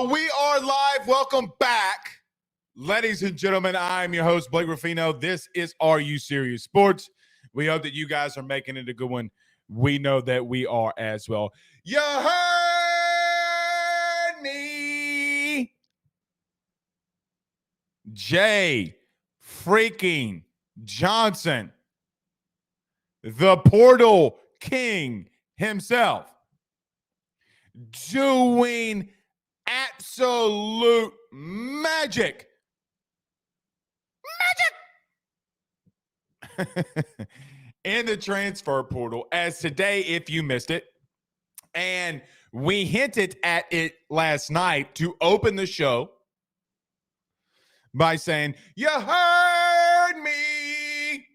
We are live. Welcome back. Ladies and gentlemen, I'm your host, Blake Rafino. This is Are You Serious Sports? We hope that you guys are making it a good one. We know that we are as well. You heard me. Jay freaking Johnson, the Portal King himself, doing absolute magic. In the transfer portal as today, if you missed it, and we hinted at it last night to open the show by saying, you heard me.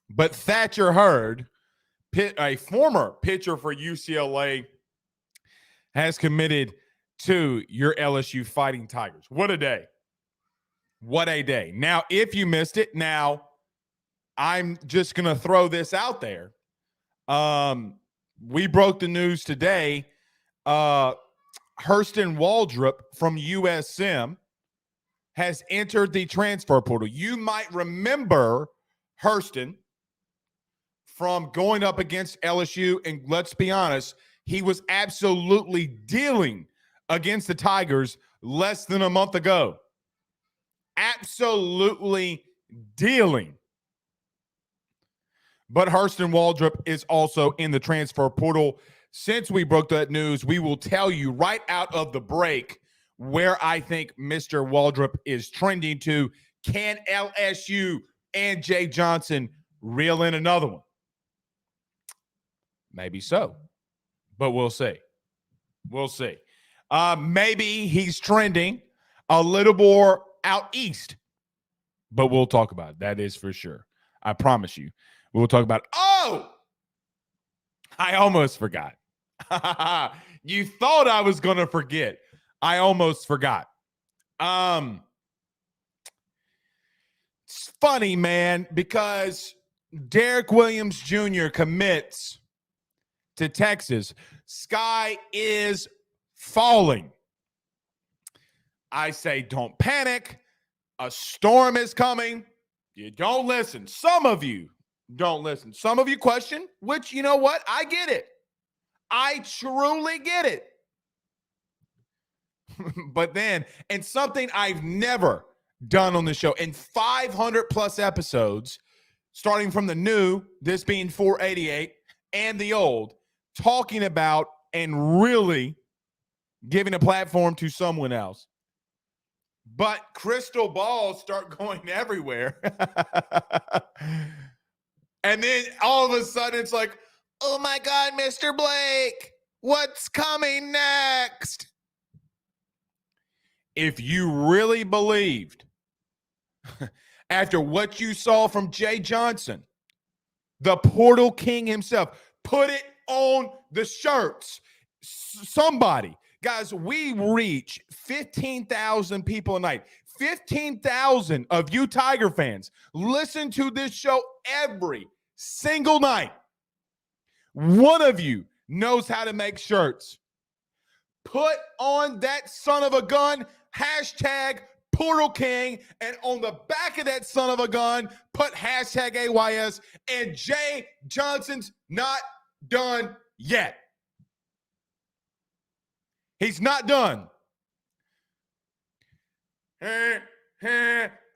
But Thatcher Herd, a former pitcher for UCLA, has committed to your LSU Fighting Tigers. What a day. What a day. Now, if you missed it, now I'm just going to throw this out there. We broke the news today. Hurston Waldrop from USM has entered the transfer portal. You might remember Hurston from going up against LSU, and let's be honest, he was absolutely dealing against the Tigers less than a month ago. Absolutely dealing. But Hurston Waldrop is also in the transfer portal. Since we broke that news, we will tell you right out of the break where I think Mr. Waldrop is trending to. Can LSU and Jay Johnson reel in another one? Maybe so, but we'll see. We'll see. Maybe he's trending a little more out east, but we'll talk about it. That is for sure. I promise you. We'll talk about it. Oh, I almost forgot. You thought I was going to forget. I almost forgot. It's funny, man, because Derek Williams Jr. commits to Texas. Sky is falling. I say, don't panic. A storm is coming. You don't listen. Some of you don't listen. Some of you question, which, you know what? I get it. I truly get it. But then, and something I've never done on the show in 500 plus episodes, starting from the new, this being 488, and the old, talking about and really giving a platform to someone else. But crystal balls start going everywhere. And then all of a sudden it's like, oh my God, Mr. Blake, what's coming next? If you really believed, after what you saw from Jay Johnson, the Portal King himself, put it on the shirts. Somebody. Guys, we reach 15,000 people a night. 15,000 of you Tiger fans listen to this show every single night. One of you knows how to make shirts. Put on that son of a gun, hashtag Portal King, and on the back of that son of a gun, put hashtag AYS, and Jay Johnson's not done yet. He's not done.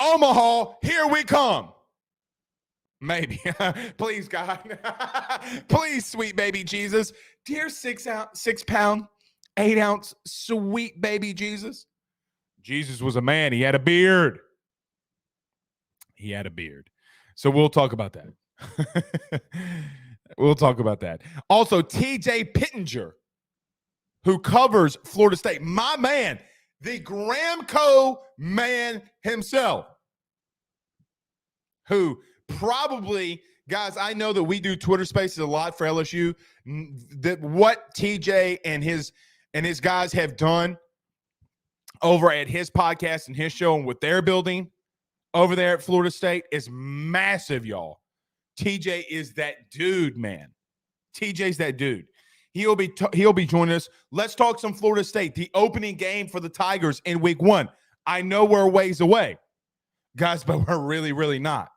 Omaha, here we come. Maybe. Please, God. Please, sweet baby Jesus. Dear 6 pound, 8 ounce, sweet baby Jesus. Jesus was a man. He had a beard. He had a beard. So we'll talk about that. We'll talk about that. Also, TJ Pittinger, who covers Florida State. My man, the Gramco man himself, who probably, guys, I know that we do Twitter Spaces a lot for LSU. That what TJ and his guys have done over at his podcast and his show and what they're building over there at Florida State is massive, y'all. TJ is that dude, man. TJ's that dude. He'll be joining us. Let's talk some Florida State, the opening game for the Tigers in week 1. I know we're a ways away, guys, but we're really, really not.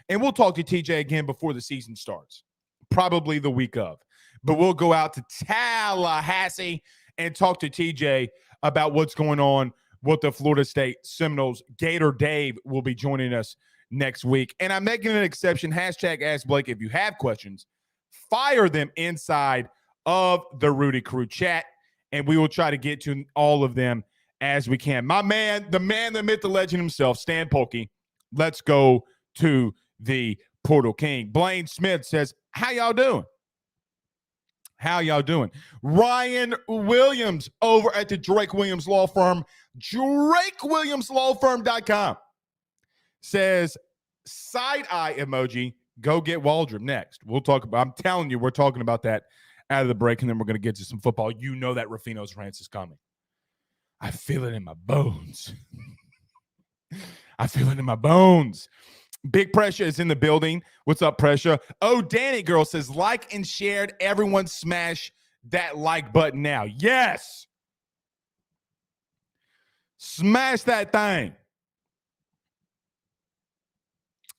And we'll talk to TJ again before the season starts, probably the week of. But we'll go out to Tallahassee and talk to TJ about what's going on with the Florida State Seminoles. Gator Dave will be joining us next week. And I'm making an exception. Hashtag Ask Blake. If you have questions, fire them inside of the Rudy Crew chat, and we will try to get to all of them as we can. My man, the myth, the legend himself, Stan Polkey. Let's go to the Portal King. Blaine Smith says, how y'all doing? How y'all doing? Ryan Williams over at the Drake Williams Law Firm, drakewilliamslawfirm.com, says, side eye emoji, go get Waldron next. We'll talk about, I'm telling you, we're talking about that out of the break, and then we're going to get to some football. You know that Rafino's Rants is coming. I feel it in my bones. I feel it in my bones. Big Pressure is in the building. What's up, Pressure? Oh, Danny Girl says, like and shared. Everyone smash that like button now. Yes. Smash that thing.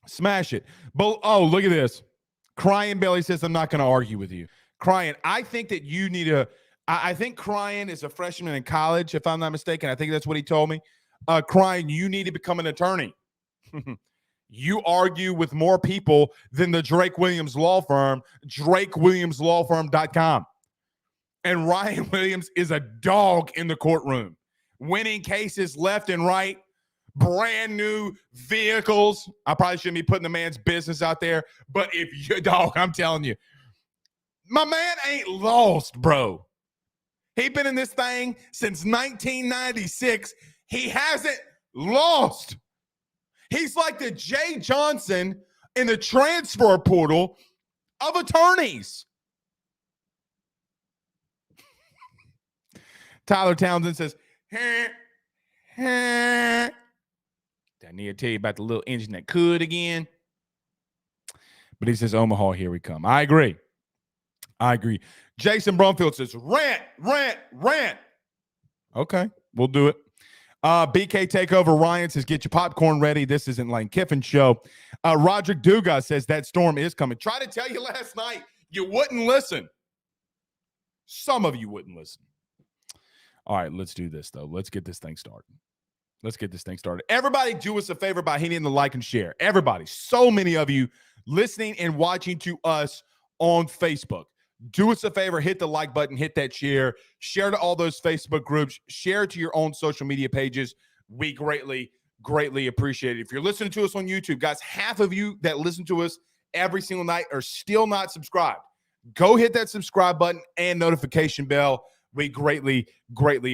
Smash it. But, oh, look at this. Crying Belly says, I'm not going to argue with you. Crying, I think that you need to – I think Crying is a freshman in college, if I'm not mistaken. I think that's what he told me. Crying, you need to become an attorney. You argue with more people than the Drake Williams Law Firm, drakewilliamslawfirm.com. And Ryan Williams is a dog in the courtroom, winning cases left and right, brand new vehicles. I probably shouldn't be putting the man's business out there, but if you dog, I'm telling you, my man ain't lost, bro. He been in this thing since 1996. He hasn't lost. He's like the Jay Johnson in the transfer portal of attorneys. Tyler Townsend says, I need to tell you about the little engine that could again. But he says, Omaha, here we come. I agree. Jason Brumfield says, rant. Okay, we'll do it. BK Takeover Ryan says, get your popcorn ready. This isn't Lane Kiffin's show. Roderick Dugas says, that storm is coming. Try to tell you last night, you wouldn't listen. Some of you wouldn't listen. All right, let's do this, though. Let's get this thing started. Everybody do us a favor by hitting the like and share. Everybody, so many of you listening and watching to us on Facebook. Do us a favor, hit the like button, hit that share to all those Facebook groups, share to your own social media pages. We greatly appreciate it. If you're listening to us on YouTube, guys, half of you that listen to us every single night are still not subscribed. Go hit that subscribe button and notification bell. We greatly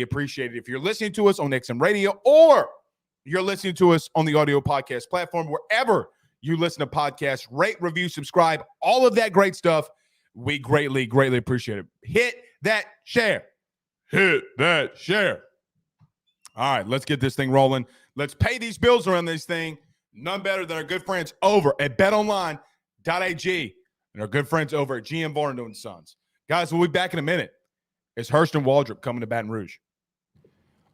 appreciate it. If you're listening to us on XM Radio or you're listening to us on the audio podcast platform, wherever you listen to podcasts, rate, review, subscribe, all of that great stuff. We greatly appreciate it. Hit that share. All right, let's get this thing rolling. Let's pay these bills around this thing. None better than our good friends over at betonline.ag and our good friends over at GM Varno & Sons. Guys, we'll be back in a minute. It's Hurst and Waldrop coming to Baton Rouge.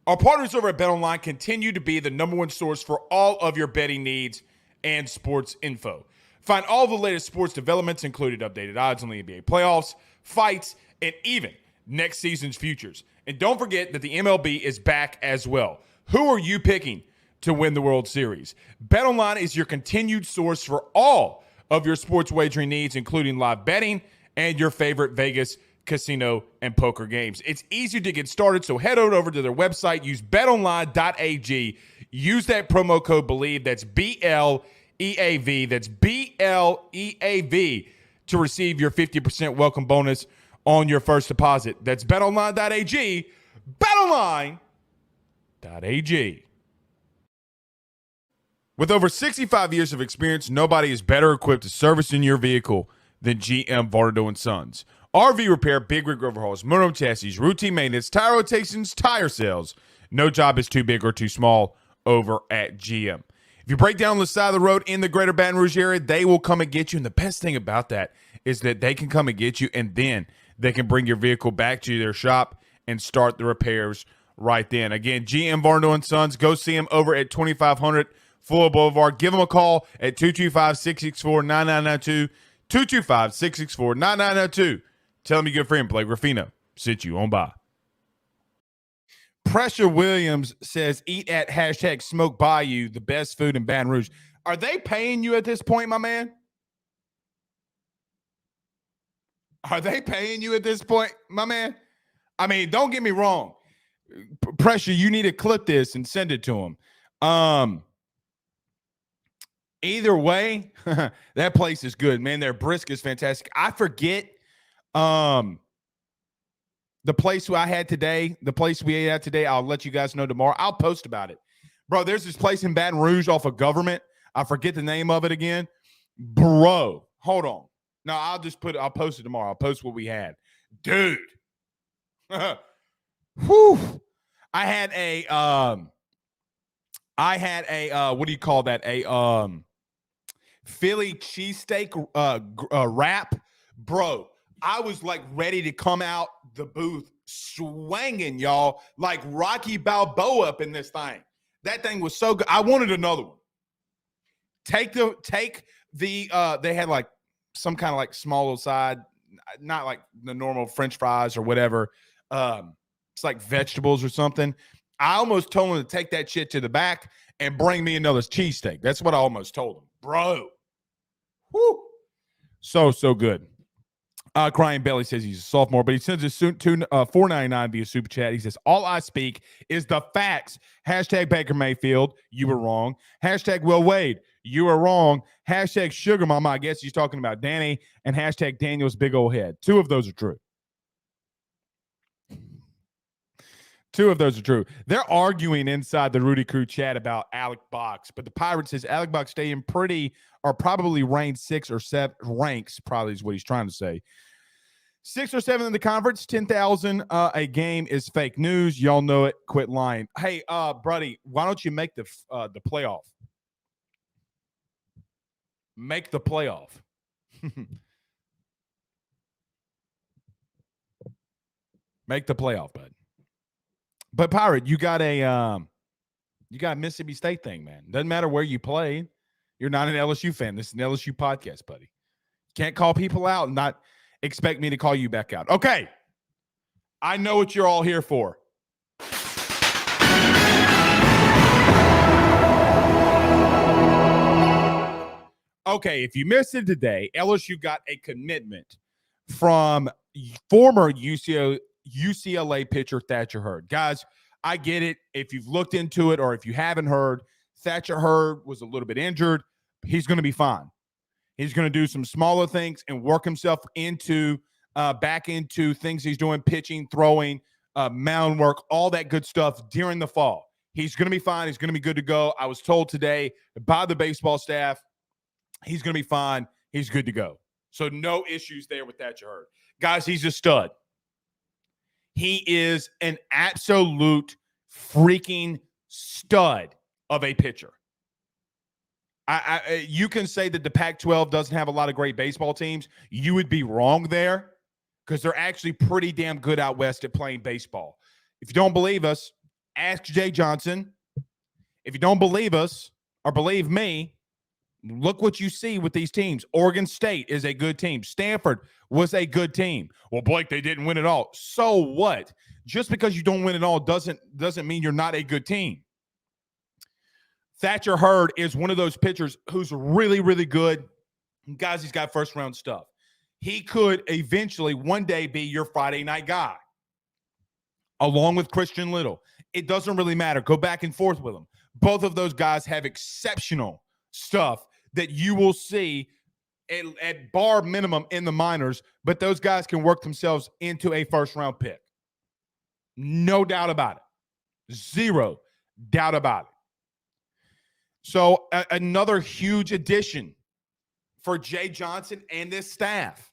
Our partners over at BetOnline continue to be the number one source for all of your betting needs and sports info. Find all the latest sports developments, including updated odds on the NBA playoffs, fights, and even next season's futures. And don't forget that the MLB is back as well. Who are you picking to win the World Series? BetOnline is your continued source for all of your sports wagering needs, including live betting and your favorite Vegas casino and poker games. It's easy to get started, so head on over to their website. Use betonline.ag. Use that promo code BELIEVE. That's BLEAV. That's BLEAV to receive your 50% welcome bonus on your first deposit. That's betonline.ag. Betonline.ag. With over 65 years of experience, nobody is better equipped to service in your vehicle than GM Varno & Sons. RV repair, big rig overhauls, motorhome chassis, routine maintenance, tire rotations, tire sales. No job is too big or too small over at GM. If you break down on the side of the road in the greater Baton Rouge area, they will come and get you. And the best thing about that is that they can come and get you, and then they can bring your vehicle back to their shop and start the repairs right then. Again, GM Varno and Sons, go see him over at 2500 Fuller Boulevard. Give him a call at 225-664-9992, 225-664-9992. Tell him your good friend Blake Rafino sent you on by. Pressure Williams says, eat at hashtag Smoke Bayou, the best food in Baton Rouge. Are they paying you at this point, my man? Are they paying you at this point, my man? I mean, don't get me wrong. Pressure, you need to clip this and send it to him. Either way, that place is good, man. Their brisket is fantastic. I forget the place I had today, the place we ate at today, I'll let you guys know tomorrow. I'll post about it. Bro, there's this place in Baton Rouge off of Government. I forget the name of it again. Bro, hold on. No, I'll post it tomorrow. I'll post what we had. Dude. Whew. I had a what do you call that? A Philly cheesesteak wrap. Bro, I was like ready to come out the booth swinging, y'all, like Rocky Balboa up in this thing. That thing was so good. I wanted another one. Take the they had like some kind of like small little side, not like the normal French fries or whatever. It's like vegetables or something. I almost told him to take that shit to the back and bring me another cheesesteak. That's what I almost told him. Bro. Whoo. So good. Crying Belly says he's a sophomore, but he sends us $4.99 via Super Chat. He says, all I speak is the facts. Hashtag Baker Mayfield, you were wrong. Hashtag Will Wade, you were wrong. Hashtag Sugar Mama, I guess he's talking about Danny. And hashtag Daniel's big old head. Two of those are true. They're arguing inside the Rudy Crew chat about Alec Box, but the Pirate says Alec Box staying probably ranked 6 or 7 ranks, probably is what he's trying to say. 6 or 7 in the conference, 10,000 a game is fake news. Y'all know it. Quit lying. Hey, Brody, why don't you make the playoff? Make the playoff. Make the playoff, bud. But Pirate, you got a Mississippi State thing, man. Doesn't matter where you play. You're not an LSU fan. This is an LSU podcast, buddy. Can't call people out and not expect me to call you back out. Okay. I know what you're all here for. Okay, if you missed it today, LSU got a commitment from former UCLA pitcher Thatcher Herd. Guys, I get it. If you've looked into it or if you haven't heard, Thatcher Herd was a little bit injured. He's going to be fine. He's going to do some smaller things and work himself into back into things he's doing, pitching, throwing, mound work, all that good stuff during the fall. He's going to be fine. He's going to be good to go. I was told today by the baseball staff, he's going to be fine. He's good to go. So no issues there with Thatcher Herd. Guys, he's a stud. He is an absolute freaking stud of a pitcher. You can say that the Pac-12 doesn't have a lot of great baseball teams. You would be wrong there because they're actually pretty damn good out west at playing baseball. If you don't believe us, ask Jay Johnson. If you don't believe us or believe me, look what you see with these teams. Oregon State is a good team. Stanford was a good team. Well, Blake, they didn't win it all. So what? Just because you don't win it all doesn't mean you're not a good team. Thatcher Herd is one of those pitchers who's really, really good. Guys, he's got first-round stuff. He could eventually one day be your Friday night guy, along with Christian Little. It doesn't really matter. Go back and forth with them. Both of those guys have exceptional stuff that you will see at bar minimum in the minors, but those guys can work themselves into a first-round pick. No doubt about it. Zero doubt about it. So another huge addition for Jay Johnson and this staff.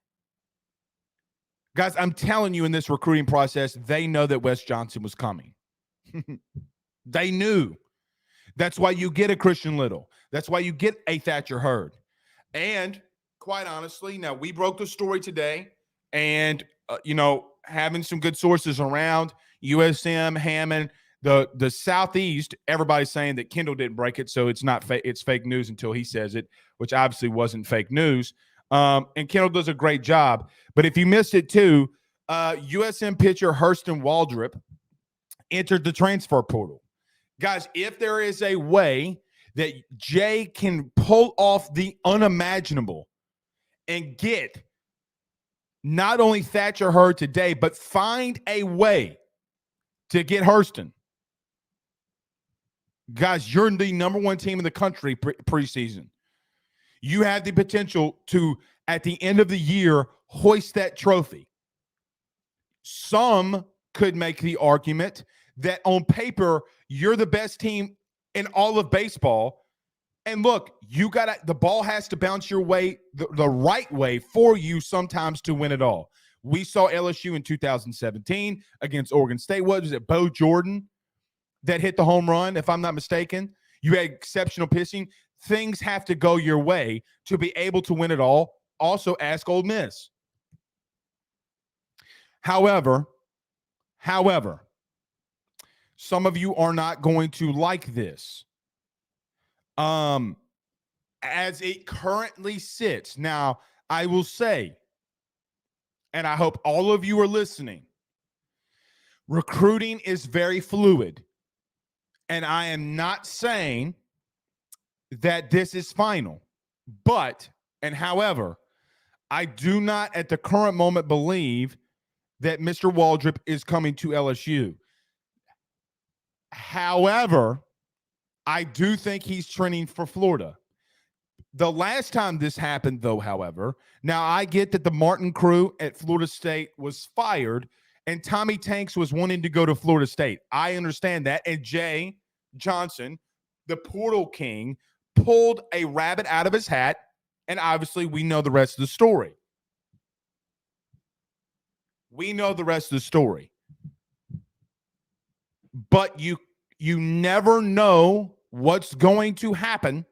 Guys, I'm telling you, in this recruiting process, they know that Wes Johnson was coming. They knew. That's why you get a Christian Little. That's why you get a Thatcher Herd. And quite honestly, now we broke the story today, and having some good sources around USM, Hammond, the Southeast. Everybody's saying that Kendall didn't break it, so it's not it's fake news until he says it, which obviously wasn't fake news. And Kendall does a great job. But if you missed it too, USM pitcher Hurston Waldrop entered the transfer portal. Guys, if there is a way that Jay can pull off the unimaginable and get not only Thatcher Herd today, but find a way to get Hurston. Guys, you're the number one team in the country preseason. You have the potential to, at the end of the year, hoist that trophy. Some could make the argument that on paper, you're the best team in all of baseball. And look, the ball has to bounce your way the right way for you sometimes to win it all. We saw LSU in 2017 against Oregon State. What was it, Bo Jordan that hit the home run, if I'm not mistaken? You had exceptional pitching. Things have to go your way to be able to win it all. Also, ask Ole Miss. However, some of you are not going to like this. As it currently sits. Now, I will say, and I hope all of you are listening, recruiting is very fluid. And I am not saying that this is final. However, I do not at the current moment believe that Mr. Waldrop is coming to LSU. However, I do think he's trending for Florida. The last time this happened, though, however, now I get that the Martin crew at Florida State was fired and Tommy Tanks was wanting to go to Florida State. I understand that. And Jay Johnson, the portal king, pulled a rabbit out of his hat. And obviously, we know the rest of the story. But you never know what's going to happen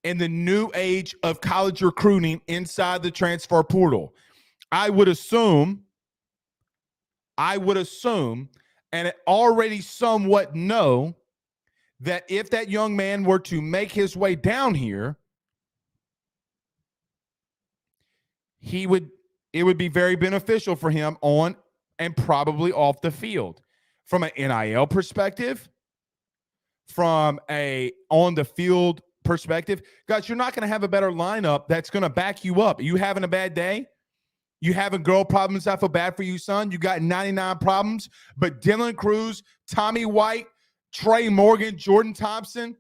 in the new age of college recruiting inside the transfer portal. I would assume, and already somewhat know, that if that young man were to make his way down here, it would be very beneficial for him on and probably off the field. From an NIL perspective, from a on-the-field perspective, guys, you're not going to have a better lineup that's going to back you up. You having a bad day? You having girl problems? I feel bad for you, son. You got 99 problems. But Dylan Cruz, Tommy White, Trey Morgan, Jordan Thompson,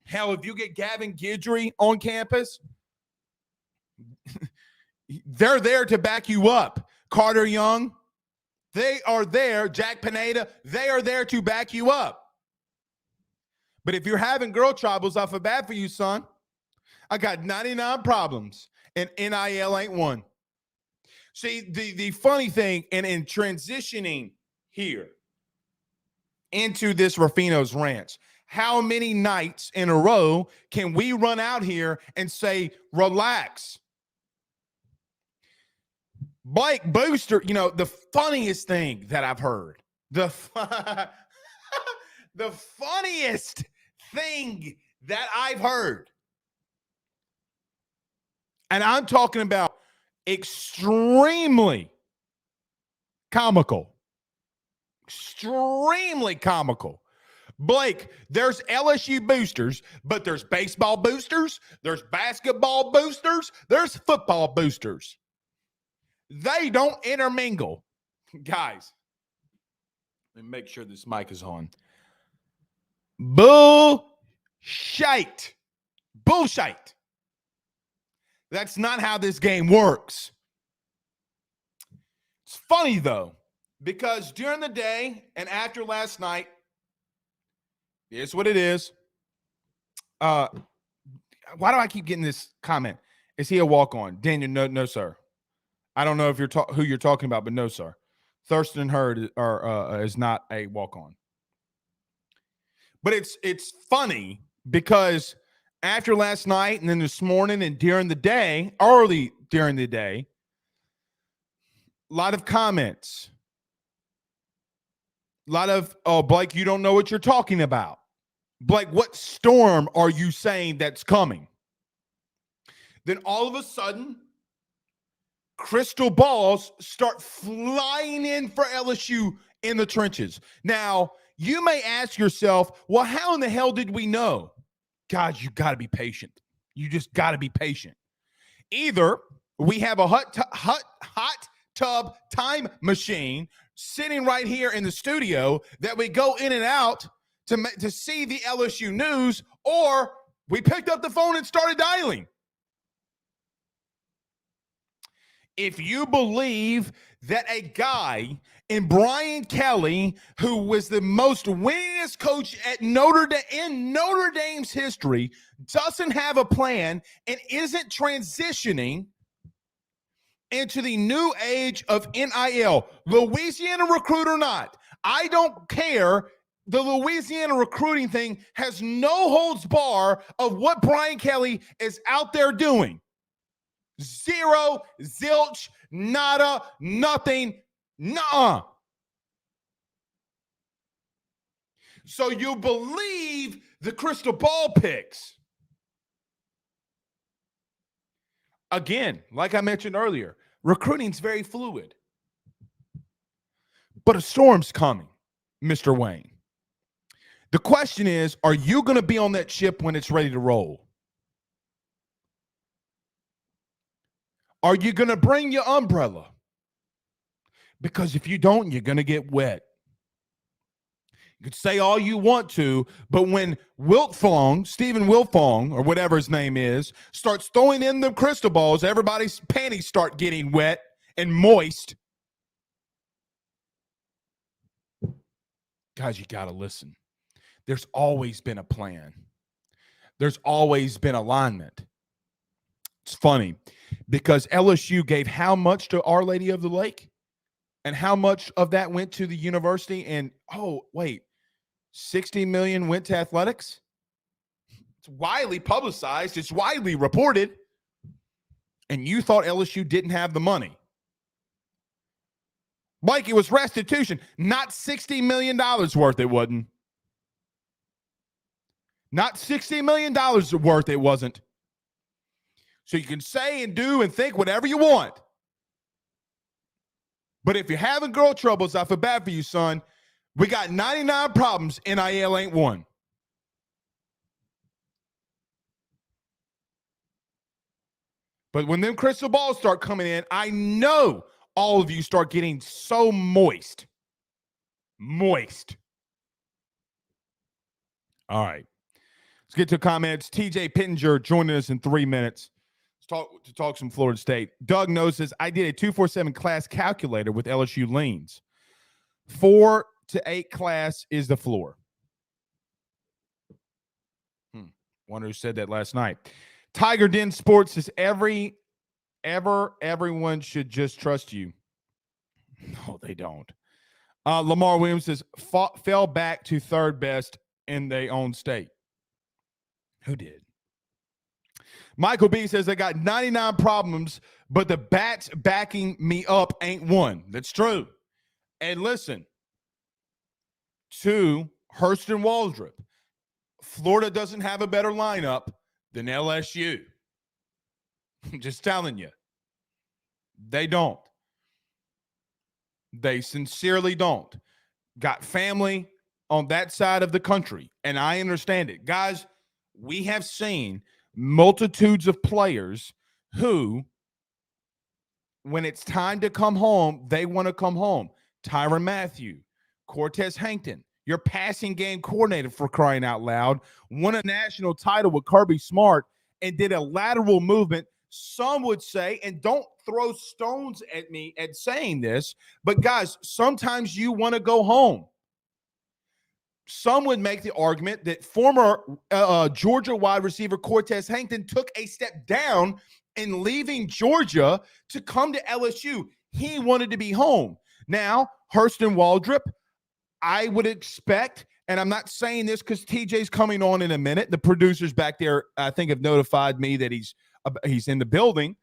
hell, if you get Gavin Guidry on campus, they're there to back you up. Carter Young, they are there. Jack Pineda, they are there to back you up. But if you're having girl troubles, I feel bad for you, son. I got 99 problems, and NIL ain't one. See, the funny thing, and in transitioning here into this Rafino's Rants, how many nights in a row can we run out here and say, relax? Blake Booster, the funniest thing that I've heard, the funniest thing that I've heard, and I'm talking about extremely comical. Blake, there's LSU boosters, but there's baseball boosters, there's basketball boosters, there's football boosters. They don't intermingle. Guys, let me make sure this mic is on. Bullshit. That's not how this game works. It's funny, though, because during the day and after last night, here's what it is. Why do I keep getting this comment? Is he a walk-on? Daniel, no, sir. I don't know if who you're talking about, but no, sir. Thurston Herd is not a walk-on. But it's funny because after last night and then this morning and early during the day, A lot of comments. A lot of, oh, Blake, you don't know what you're talking about. Blake, what storm are you saying that's coming? Then all of a sudden, crystal balls start flying in for LSU in the trenches. Now, you may ask yourself, well, how in the hell did we know? God, you got to be patient. You just got to be patient. Either we have a hot tub time machine sitting right here in the studio that we go in and out to see the LSU news, or we picked up the phone and started dialing. If you believe that a guy in Brian Kelly, who was the most winningest coach at Notre Dame's history, doesn't have a plan and isn't transitioning into the new age of NIL, Louisiana recruit or not, I don't care. The Louisiana recruiting thing has no holds bar of what Brian Kelly is out there doing. Zero, zilch, nada, nothing, nuh-uh. So you believe the crystal ball picks. Again, like I mentioned earlier, recruiting's very fluid. But a storm's coming, Mr. Wayne. The question is, are you going to be on that ship when it's ready to roll? Are you going to bring your umbrella? Because if you don't, you're going to get wet. You could say all you want to, but when Stephen Wiltfong, or whatever his name is, starts throwing in the crystal balls, everybody's panties start getting wet and moist. Guys, you got to listen. There's always been a plan. There's always been alignment. It's funny because LSU gave how much to Our Lady of the Lake? And how much of that went to the university? And, oh, wait, 60 million went to athletics? It's widely publicized. It's widely reported. And you thought LSU didn't have the money. Blake, it was restitution. Not $60 million worth, it wasn't. Not $60 million worth, it wasn't. So you can say and do and think whatever you want. But if you're having girl troubles, I feel bad for you, son. We got 99 problems. NIL ain't one. But when them crystal balls start coming in, I know all of you start getting so moist. Moist. All right. Let's get to comments. TJ Pittinger joining us in 3 minutes. To talk some Florida State. Doug knows says, I did a 247 class calculator with LSU leans. 4 to 8 class is the floor. Wonder who said that last night. Tiger Den Sports says, everyone should just trust you. No, they don't. Lamar Williams says, fell back to third best in their own state. Who did? Michael B says, I got 99 problems, but the bats backing me up ain't one. That's true. And listen, to Hurston Waldrop, Florida doesn't have a better lineup than LSU. I'm just telling you. They don't. They sincerely don't. Got family on that side of the country, and I understand it. Guys, we have seen multitudes of players who, when it's time to come home, they want to come home. Tyrann Mathieu, Cortez Hankton, your passing game coordinator, for crying out loud, won a national title with Kirby Smart and did a lateral movement. Some would say, and don't throw stones at me at saying this, but guys, sometimes you want to go home. Some would make the argument that former Georgia wide receiver Cortez Hankton took a step down in leaving Georgia to come to LSU. He wanted to be home. Now, Hurston Waldrop, I would expect, and I'm not saying this because TJ's coming on in a minute. The producers back there, I think, have notified me that he's in the building.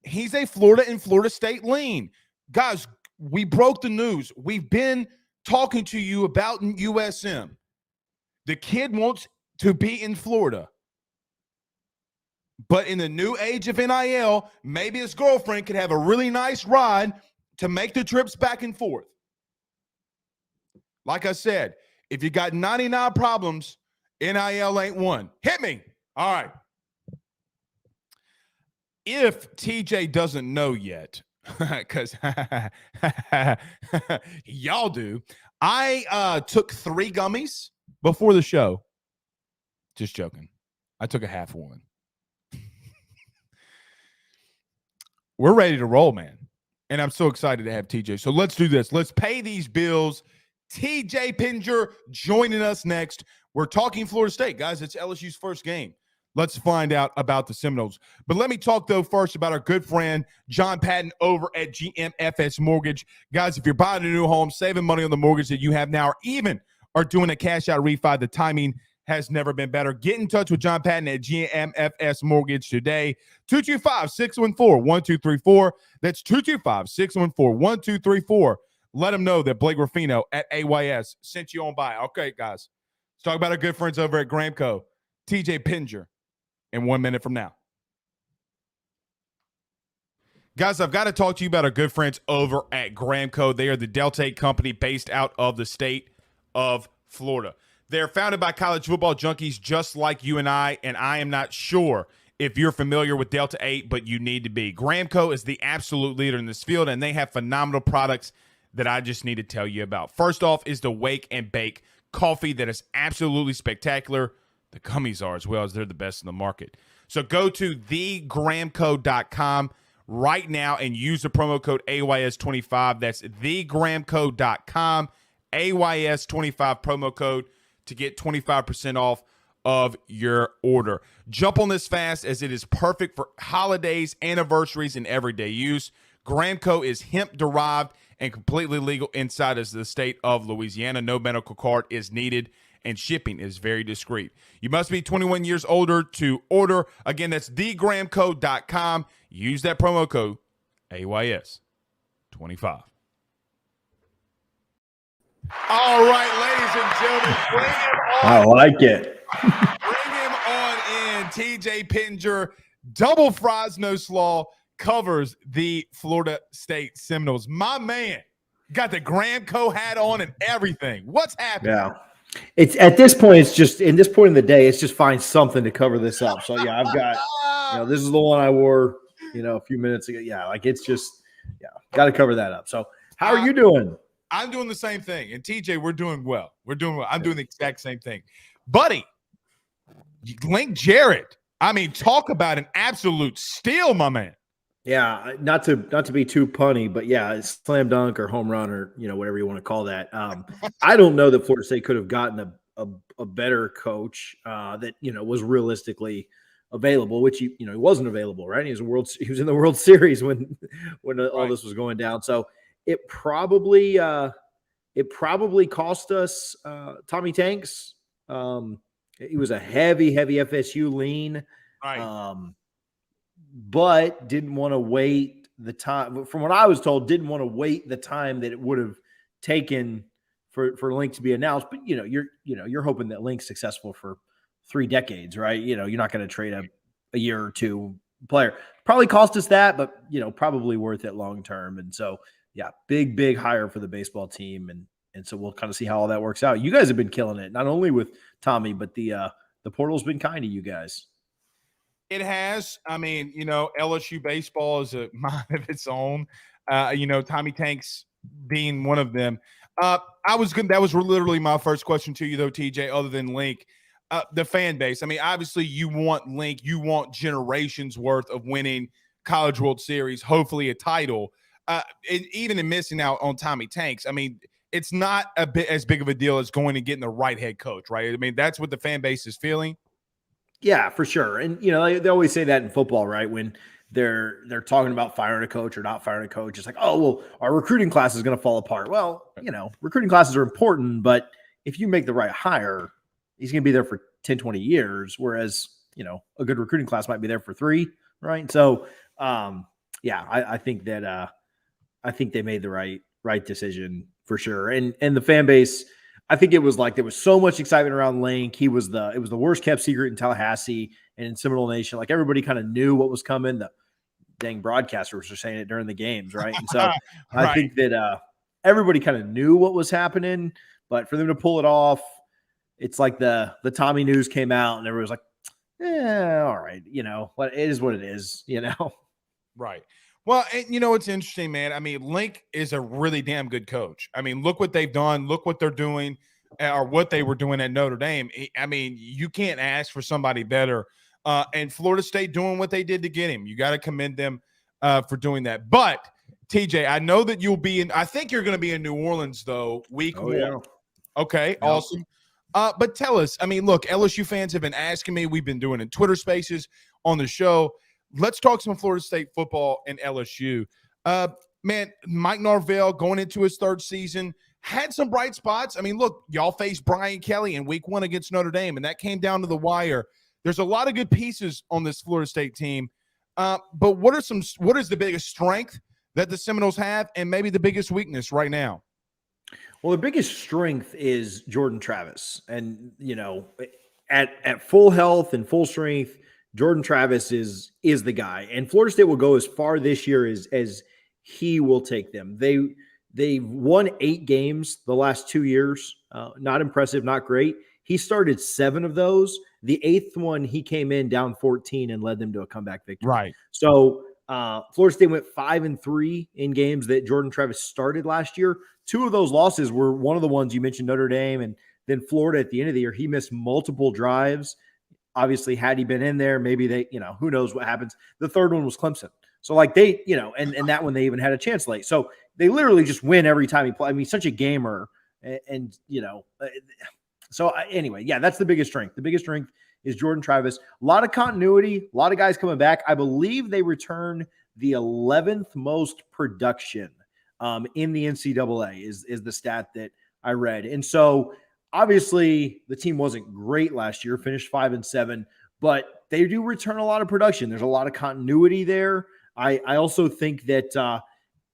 He's a Florida and Florida State lean. Guys, we broke the news. We've been talking to you about USM. The kid wants to be in Florida. But in the new age of NIL, maybe his girlfriend could have a really nice ride to make the trips back and forth. Like I said, if you got 99 problems, NIL ain't one. Hit me. All right. If TJ doesn't know yet, because y'all do, I took 3 gummies before the show. Just joking. I took a half one. We're ready to roll, man. And I'm so excited to have TJ. So let's do this. Let's pay these bills. TJ Pittinger joining us next. We're talking Florida State, guys. It's LSU's first game. Let's find out about the Seminoles. But let me talk, though, first about our good friend, John Patton, over at GMFS Mortgage. Guys, if you're buying a new home, saving money on the mortgage that you have now, or even are doing a cash-out refi, the timing has never been better. Get in touch with John Patton at GMFS Mortgage today. 225-614-1234. That's 225-614-1234. Let them know that Blake Rafino at AYS sent you on by. Okay, guys. Let's talk about our good friends over at Gramco. TJ Pittinger in 1 minute from now. Guys, I've got to talk to you about our good friends over at Gramco. They are the Delta 8 company based out of the state of Florida. They're founded by college football junkies just like you and I am not sure if you're familiar with Delta 8, but you need to be. Gramco is the absolute leader in this field, and they have phenomenal products that I just need to tell you about. First off is the Wake and Bake coffee that is absolutely spectacular. The gummies are as well, as they're the best in the market. So go to thegramco.com right now and use the promo code AYS25. That's thegramco.com, AYS25 promo code to get 25% off of your order. Jump on this fast, as it is perfect for holidays, anniversaries, and everyday use. Gramco is hemp-derived and completely legal inside of the state of Louisiana. No medical card is needed, and shipping is very discreet. You must be 21 years older to order. Again, that's thegramco.com. Use that promo code AYS25. All right, ladies and gentlemen, bring him on. I like it. Bring him on in. TJ Pittinger, double fries, no slaw, covers the Florida State Seminoles. My man got the Gramco hat on and everything. What's happening? Yeah. It's at this point, it's just in this point in the day, it's just find something to cover this up. So yeah, I've got, this is the one I wore, a few minutes ago. Yeah. Like it's just, got to cover that up. So how are you doing? I'm doing the same thing. And TJ, we're doing well. We're doing well. I'm doing the exact same thing. Buddy, Link Jarrett. I mean, talk about an absolute steal, my man. Yeah, not to be too punny, but yeah, it's slam dunk or home run or whatever you want to call that. I don't know that Florida State could have gotten a better coach that was realistically available, which he wasn't available, right? He was in the World Series when all this was going down. So it probably cost us Tommy Tanks. He was a heavy FSU lean. Right. But didn't want to wait the time. From what I was told, didn't want to wait the time that it would have taken for Link to be announced. But you're hoping that Link's successful for 3 decades, right? You're not going to trade a year or two player. Probably cost us that, but probably worth it long term. And so big hire for the baseball team, and so we'll kind of see how all that works out. You guys have been killing it, not only with Tommy, but the portal's been kind to you guys. It has. I mean, LSU baseball is a mind of its own. Tommy Tanks being one of them. That was literally my first question to you, though, TJ, other than Link. The fan base. I mean, obviously you want Link. You want generations worth of winning College World Series, hopefully a title. And even in missing out on Tommy Tanks, I mean, it's not a bit as big of a deal as going and getting the right head coach, right? I mean, that's what the fan base is feeling. Yeah, for sure. And, they always say that in football, right? When they're talking about firing a coach or not firing a coach, it's like, oh, well, our recruiting class is going to fall apart. Well, recruiting classes are important, but if you make the right hire, he's going to be there for 10, 20 years. Whereas, a good recruiting class might be there for 3, right? So yeah, I think that I think they made the right decision for sure. And the fan base, I think it was like there was so much excitement around Link. It was the worst kept secret in Tallahassee and in Seminole Nation. Like everybody kind of knew what was coming. The dang broadcasters were saying it during the games, right? And so I Right. think that everybody kind of knew what was happening, but for them to pull it off, it's like the Tommy news came out and everybody was like, yeah, all right, but it is what it is, Right. Well, and you know, it's interesting, man. I mean, Link is a really damn good coach. I mean, look what they've done. Look what they're doing, or what they were doing at Notre Dame. I mean, you can't ask for somebody better. And Florida State doing what they did to get him. You got to commend them for doing that. But TJ, I know that you'll be in. I think you're going to be in New Orleans though, week one. Yeah. Okay, Yep. awesome. But tell us. I mean, look, LSU fans have been asking me. We've been doing in Twitter Spaces on the show. Let's talk some Florida State football and LSU. Man, Mike Norvell going into his third season had some bright spots. I mean, look, y'all faced Brian Kelly in week one against Notre Dame, and that came down to the wire. There's a lot of good pieces on this Florida State team. But what is the biggest strength that the Seminoles have and maybe the biggest weakness right now? Well, the biggest strength is Jordan Travis. And, at full health and full strength, Jordan Travis is the guy, and Florida State will go as far this year as he will take them. They've won 8 games the last 2 years. Not impressive, not great. He started 7 of those. The 8th one, he came in down 14 and led them to a comeback victory. Right. So Florida State went 5-3 in games that Jordan Travis started last year. 2 of those losses were one of the ones you mentioned, Notre Dame, and then Florida at the end of the year. He missed multiple drives. Obviously, had he been in there, maybe they, who knows what happens. The third one was Clemson. So like they, and that one they even had a chance late. So they literally just win every time he plays. I mean, such a gamer. And so anyway, yeah, that's the biggest strength. The biggest strength is Jordan Travis. A lot of continuity, a lot of guys coming back. I believe they return the 11th most production in the NCAA is the stat that I read. And so obviously, the team wasn't great last year, finished 5-7, but they do return a lot of production. There's a lot of continuity there. I also think that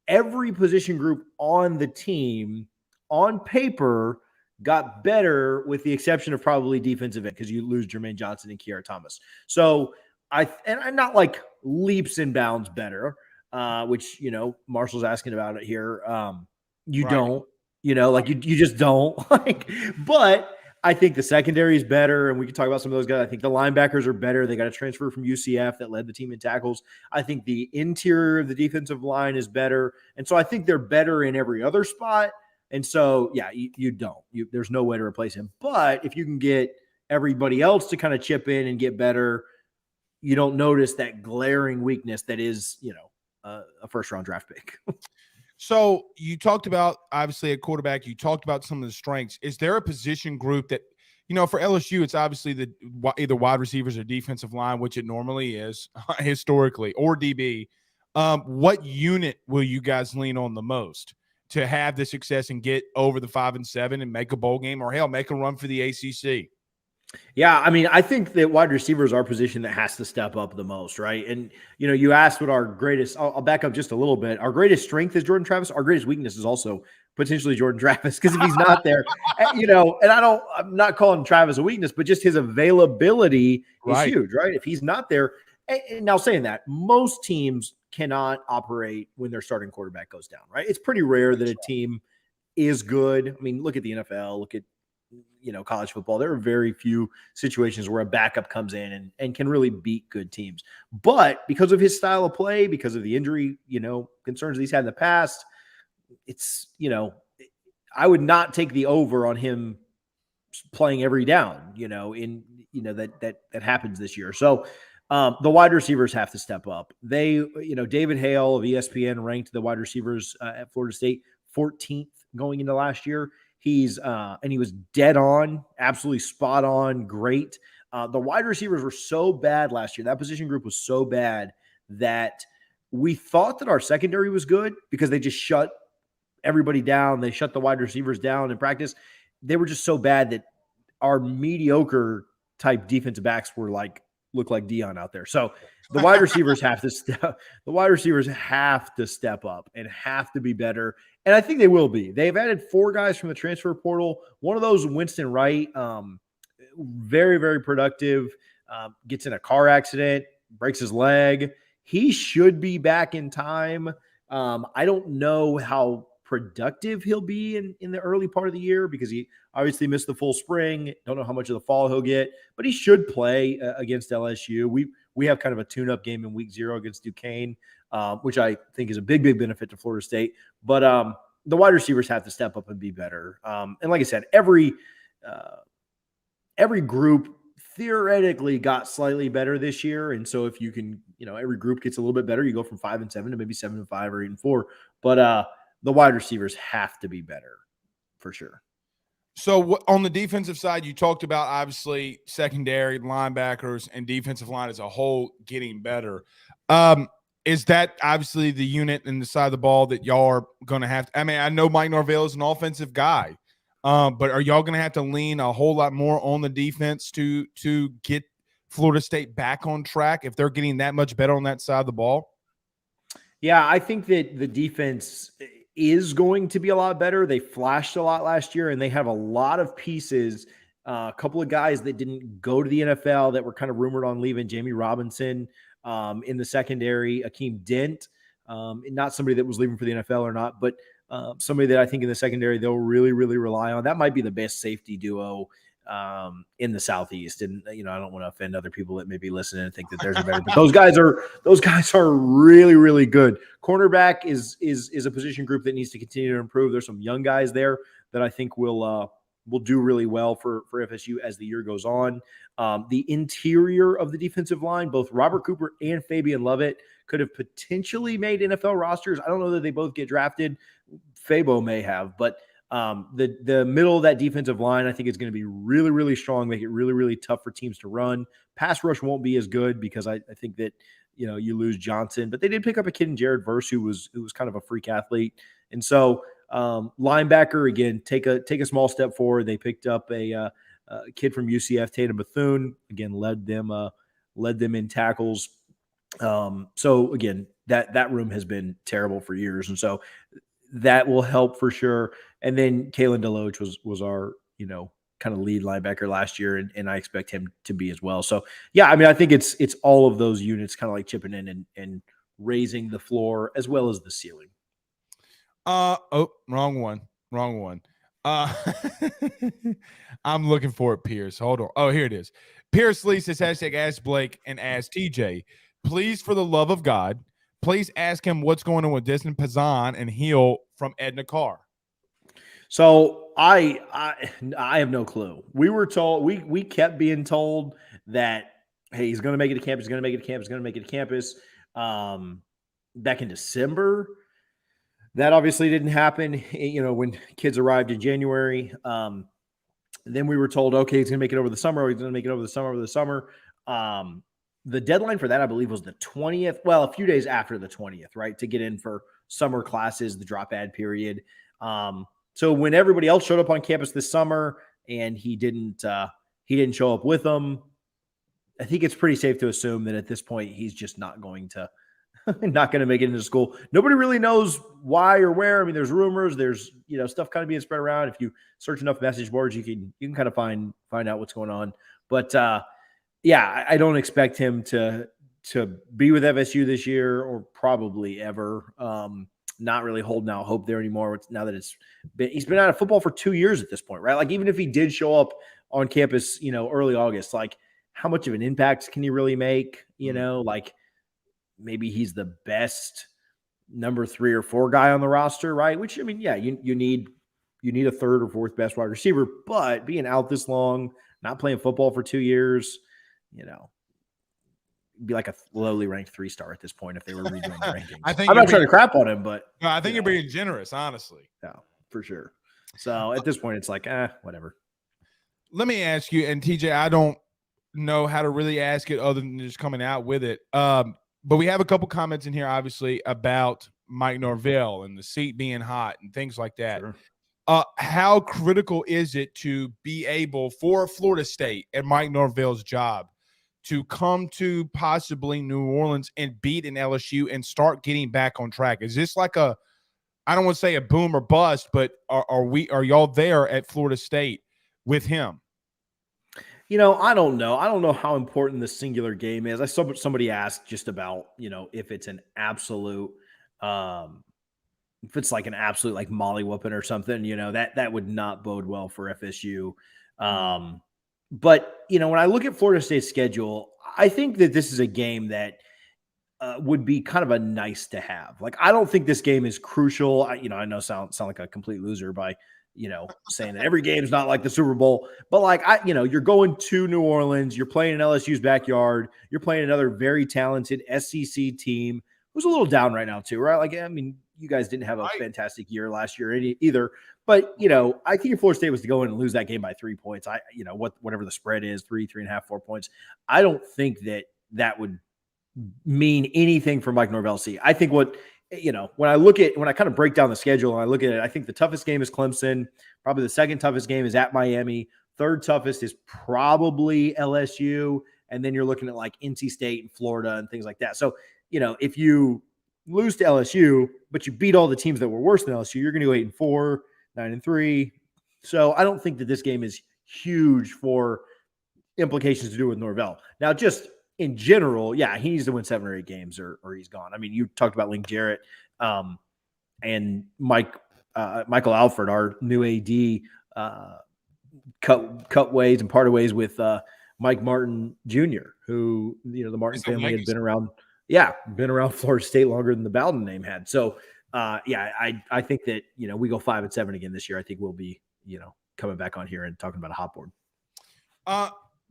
every position group on the team, on paper, got better with the exception of probably defensive end because you lose Jermaine Johnson and Kiara Thomas. So I'm not like leaps and bounds better, which, Marshall's asking about it here. You Right. don't. You just don't but I think the secondary is better. And we can talk about some of those guys. I think the linebackers are better. They got a transfer from UCF that led the team in tackles. I think the interior of the defensive line is better. And so I think they're better in every other spot. And so, yeah, you don't, there's no way to replace him. But if you can get everybody else to kind of chip in and get better, you don't notice that glaring weakness that is, a first round draft pick. So you talked about, obviously, a quarterback. You talked about some of the strengths. Is there a position group that, for LSU, it's obviously either wide receivers or defensive line, which it normally is historically, or DB. What unit will you guys lean on the most to have the success and get over the 5-7 and make a bowl game, or hell, make a run for the ACC? Yeah, I mean, I think that wide receivers are a position that has to step up the most, right? And, you asked what our greatest – I'll back up just a little bit. Our greatest strength is Jordan Travis. Our greatest weakness is also potentially Jordan Travis because if he's not there, and I'm not calling Travis a weakness, but just his availability is huge, right? If he's not there – and now saying that, most teams cannot operate when their starting quarterback goes down, right? It's pretty rare that a team is good. I mean, look at the NFL, look at college football. There are very few situations where a backup comes in and can really beat good teams. But because of his style of play, because of the injury, concerns that he's had in the past, it's, I would not take the over on him playing every down, that happens this year. So the wide receivers have to step up. They, David Hale of ESPN ranked the wide receivers at Florida State 14th going into last year. He's and he was dead on, absolutely spot on, great. The wide receivers were so bad last year. That position group was so bad that we thought that our secondary was good because they just shut everybody down. They shut the wide receivers down in practice. They were just so bad that our mediocre type defensive backs were like look like Dion out there. So the wide receivers have to step up and have to be better. And I think they will be. They've added 4 guys from the transfer portal. One of those, Winston Wright, very, very productive, gets in a car accident, breaks his leg. He should be back in time. I don't know how productive he'll be in the early part of the year because he obviously missed the full spring. Don't know how much of the fall he'll get, but he should play against LSU. We have kind of a tune-up game in week 0 against Duquesne, which I think is a big, big benefit to Florida State. But the wide receivers have to step up and be better. And like I said, every group theoretically got slightly better this year. And so if you can, every group gets a little bit better, you go from 5-7 to maybe 7-5 or 8-4. But the wide receivers have to be better for sure. So on the defensive side, you talked about obviously secondary linebackers and defensive line as a whole getting better. Is that obviously the unit and the side of the ball that y'all are going to have to, I mean, I know Mike Norvell is an offensive guy, but are y'all going to have to lean a whole lot more on the defense to get Florida State back on track if they're getting that much better on that side of the ball? Yeah, I think that the defense is going to be a lot better. They flashed a lot last year, and they have a lot of pieces. A couple of guys that didn't go to the NFL that were kind of rumored on leaving. Jamie Robinson in the secondary, Akeem Dent, not somebody that was leaving for the NFL or not, but somebody that I think in the secondary they'll really, really rely on. That might be the best safety duo in the Southeast. And, I don't want to offend other people that may be listening and think that there's a better, but those guys are really, really good. Cornerback is a position group that needs to continue to improve. There's some young guys there that I think will do really well for FSU as the year goes on. The interior of the defensive line, both Robert Cooper and Fabian Lovett could have potentially made NFL rosters. I don't know that they both get drafted. Fabo may have, but the middle of that defensive line, I think is going to be really, really strong, make it really, really tough for teams to run. Pass rush won't be as good because I think that, you lose Johnson, but they did pick up a kid in Jared Verse who was kind of a freak athlete. And so linebacker, again, take a small step forward. They picked up a kid from UCF, Tatum Bethune, again, led them in tackles. So again, that room has been terrible for years. And so that will help for sure. And then Kalen Deloach was our, kind of lead linebacker last year, and I expect him to be as well. So yeah, I mean, I think it's all of those units kind of like chipping in and raising the floor as well as the ceiling. Wrong one. I'm looking for it, Pierce. Hold on. Oh, here it is. Pierce Lee says #ask Blake and ask TJ. Please, for the love of God, please ask him what's going on with Destin Pazan and Hill from Edna Carr. So I have no clue. We were told, we kept being told that, hey, he's going to make it to campus, back in December. That obviously didn't happen, when kids arrived in January. Then we were told, okay, he's going to make it over the summer. The deadline for that, I believe, was the 20th. Well, a few days after the 20th, right, to get in for summer classes, the drop ad period. So when everybody else showed up on campus this summer and he didn't show up with them, I think it's pretty safe to assume that at this point he's just not going to make it into school. Nobody really knows why or where. I mean, there's rumors, there's stuff kind of being spread around. If you search enough message boards, you can kind of find out what's going on. But yeah, I don't expect him to be with FSU this year or probably ever. Not really holding out hope there anymore. Now that he's been out of football for 2 years at this point, right? Like, even if he did show up on campus, early August, like, how much of an impact can he really make? Like, maybe he's the best number 3 or 4 guy on the roster, right? Which, I mean, yeah, you need a third or fourth best wide receiver, but being out this long, not playing football for 2 years, be like a lowly ranked 3-star at this point if they were redoing the rankings. I'm not trying to crap on him, but no, I think you're being generous, honestly. Yeah, for sure. So at this point, it's like, whatever. Let me ask you, and TJ, I don't know how to really ask it other than just coming out with it. But we have a couple comments in here, obviously, about Mike Norvell and the seat being hot and things like that. Sure. How critical is it to be able for Florida State and Mike Norvell's job to come to possibly New Orleans and beat an LSU and start getting back on track? Is this like a, I don't want to say a boom or bust, but are y'all there at Florida State with him? I don't know. I don't know how important the singular game is. I saw somebody asked just about, if it's an absolute, if it's like an absolute like molly whooping or something, that would not bode well for FSU. But when I look at Florida State's schedule, I think that this is a game that would be kind of a nice to have. Like, I don't think this game is crucial. I know sound like a complete loser by saying that every game is not like the Super Bowl, but like you're going to New Orleans, you're playing in LSU's backyard, you're playing another very talented SEC team who's a little down right now too, right? Like, I mean, you guys didn't have a fantastic year last year either, but I think if Florida State was to go in and lose that game by 3 points, whatever the spread is, 3.5, 4 points, I don't think that would mean anything for Mike Norvell. I think when I kind of break down the schedule and I look at it, I think the toughest game is Clemson. Probably the second toughest game is at Miami. Third toughest is probably LSU. And then you're looking at like NC State and Florida and things like that. So, if you lose to LSU, but you beat all the teams that were worse than LSU, you're going to go 8-4, 9-3. So I don't think that this game is huge for implications to do with Norvell. Now, just in general, yeah, he needs to win 7 or 8 games or he's gone. I mean, you talked about Link Jarrett and Michael Alford, our new AD, cut ways and parted ways with Mike Martin Jr., who, the Martin family has been around. Yeah, been around Florida State longer than the Bowden name had. So, I think that, we go 5-7 again this year. I think we'll be, coming back on here and talking about a hot board.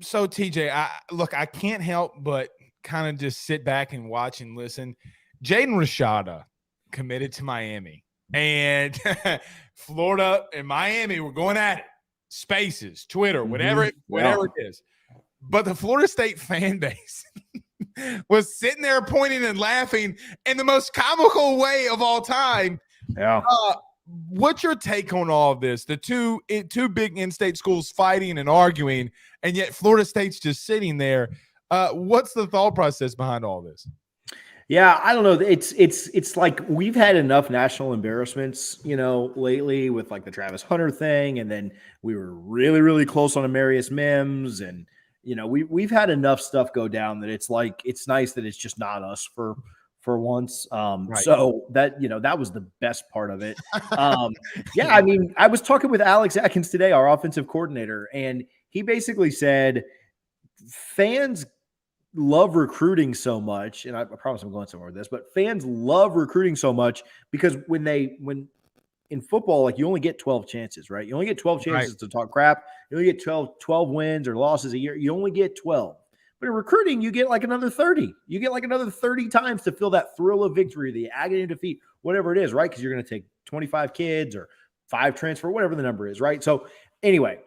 So TJ, I can't help but kind of just sit back and watch and listen. Jaden Rashada committed to Miami, and Florida and Miami were going at it. Spaces, Twitter, whatever it is. But the Florida State fan base was sitting there pointing and laughing in the most comical way of all time. Yeah. What's your take on all of this? The two big in-state schools fighting and arguing, and yet Florida State's just sitting there. What's the thought process behind all this? Yeah, I don't know. It's like we've had enough national embarrassments, lately with like the Travis Hunter thing, and then we were really, really close on Amarius Mims, and we've had enough stuff go down that it's like it's nice that it's just not us for once. Right. So that, that was the best part of it. Yeah, I mean, I was talking with Alex Atkins today, our offensive coordinator, and he basically said fans love recruiting so much. And I promise I'm going somewhere with this, but fans love recruiting so much because when in football, like you only get 12 chances, right? You only get 12 chances to talk crap. You only get 12 wins or losses a year. You only get 12. But in recruiting, you get like another 30. You get like another 30 times to feel that thrill of victory, the agony of defeat, whatever it is, right? Because you're going to take 25 kids or 5 transfer, whatever the number is, right? So anyway,